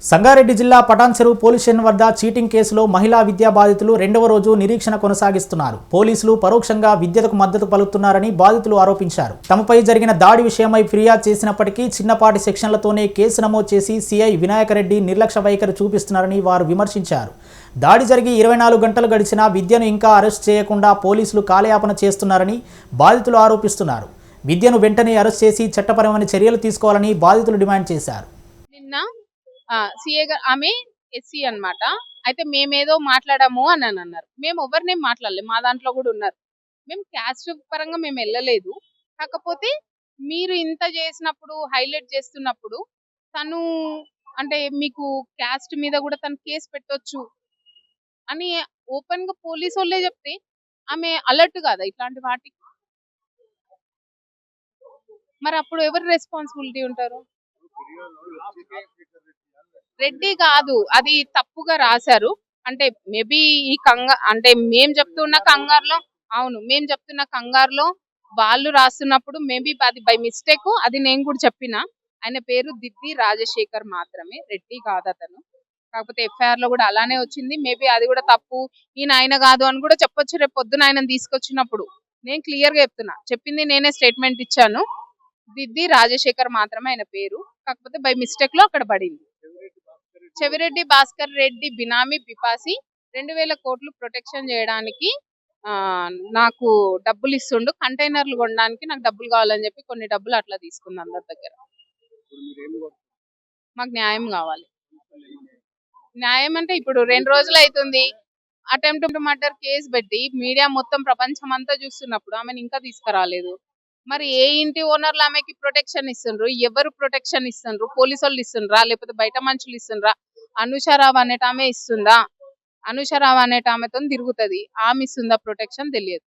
సంగారెడ్డి జిల్లా Patancheru police station వద్ద cheating కేసులో మహిళా విద్యా బాధితులు రెండవ రోజు నిరీక్షణ కొనసాగిస్తున్నారు. పోలీసులు పరోక్షంగా విద్యకు మద్దతు పలుకుతున్నారని బాధితులు ఆరోపించారు. తమపై జరిగిన దాడి విషయమై ఫిర్యాదు చేసినప్పటికీ చిన్నపాటి సెక్షన్లతోనే కేసు నమోదు చేసి సీఐ వినాయకరెడ్డి నిర్లక్ష్య వైఖరి చూపిస్తున్నారని వారు విమర్శించారు. దాడి జరిగి 24 గంటలు గడిచినా విద్యను ఇంకా అరెస్ట్ చేయకుండా పోలీసులు కాలయాపన చేస్తున్నారని బాధితులు ఆరోపిస్తున్నారు. విద్యను వెంటనే అరెస్ట్ చేసి చట్టపరమైన చర్యలు తీసుకోవాలని బాధితులు డిమాండ్ చేశారు. సిఏ గారు ఆమె ఎస్సీ అన్నమాట. అయితే మేమేదో మాట్లాడాము అని అన్నారు. మేము ఎవరినేం మాట్లాడలేదు, మా దాంట్లో కూడా ఉన్నారు. మేము క్యాస్ట్ పరంగా మేము వెళ్ళలేదు. కాకపోతే మీరు ఇంత చేసినప్పుడు, హైలైట్ చేస్తున్నప్పుడు తను అంటే మీకు క్యాస్ట్ మీద కూడా తను కేసు పెట్టొచ్చు అని ఓపెన్ గా పోలీసు వాళ్ళే చెప్తే ఆమె అలర్ట్ కాదా ఇట్లాంటి వాటికి? మరి అప్పుడు ఎవరు రెస్పాన్సిబిలిటీ ఉంటారు? రెడ్డి కాదు, అది తప్పుగా రాశారు. అంటే మేబీ ఈ అంటే మేము చెప్తున్న కంగారులో, అవును మేము చెప్తున్న కంగారులో వాళ్ళు రాస్తున్నప్పుడు మేబీ అది బై మిస్టేక్. అది నేను కూడా చెప్పిన. ఆయన పేరు దిద్ది రాజశేఖర్ మాత్రమే, రెడ్డి కాదు అతను. కాకపోతే ఎఫ్ఐఆర్ లో కూడా అలానే వచ్చింది. మేబీ అది కూడా తప్పు, ఈయన ఆయన కాదు అని కూడా చెప్పొచ్చు రేపు పొద్దున ఆయన తీసుకొచ్చినప్పుడు. నేను క్లియర్ గా చెప్తున్నా, చెప్పింది నేనే స్టేట్మెంట్ ఇచ్చాను. దిద్ది రాజశేఖర్ మాత్రమే ఆయన పేరు, కాకపోతే బై మిస్టేక్ లో అక్కడ పడింది. చెవిరెడ్డి భాస్కర్ రెడ్డి బినామీ పిపాసి 2000 కోట్లు ప్రొటెక్షన్ చేయడానికి నాకు డబ్బులు ఇస్తుండు. కంటైనర్లు కొనడానికి నాకు డబ్బులు కావాలని చెప్పి కొన్ని డబ్బులు అట్లా తీసుకుంది అందరి దగ్గర. మాకు న్యాయం కావాలి. న్యాయం అంటే ఇప్పుడు 2 రోజులు అవుతుంది అటెంప్ట్ మర్డర్ కేసు పెట్టి మీడియా మొత్తం ప్రపంచం అంతా చూస్తున్నప్పుడు ఆమెను ఇంకా తీసుకురాలేదు. మరి ఏ ఇంటి ఓనర్లు ఆమెకి ప్రొటెక్షన్ ఇస్తుండ్రు? ఎవరు ప్రొటెక్షన్ ఇస్తుండ్రు? పోలీసు వాళ్ళు ఇస్తుండ్రా, లేకపోతే బయట మనుషులు ఇస్తుండ్రా? అనుషారావు అనేట ఆమె ఇస్తుందా? అనుషారావు అనేట ఆమెతో తిరుగుతుంది, ఆమె ఇస్తుందా ప్రొటెక్షన్ తెలియదు.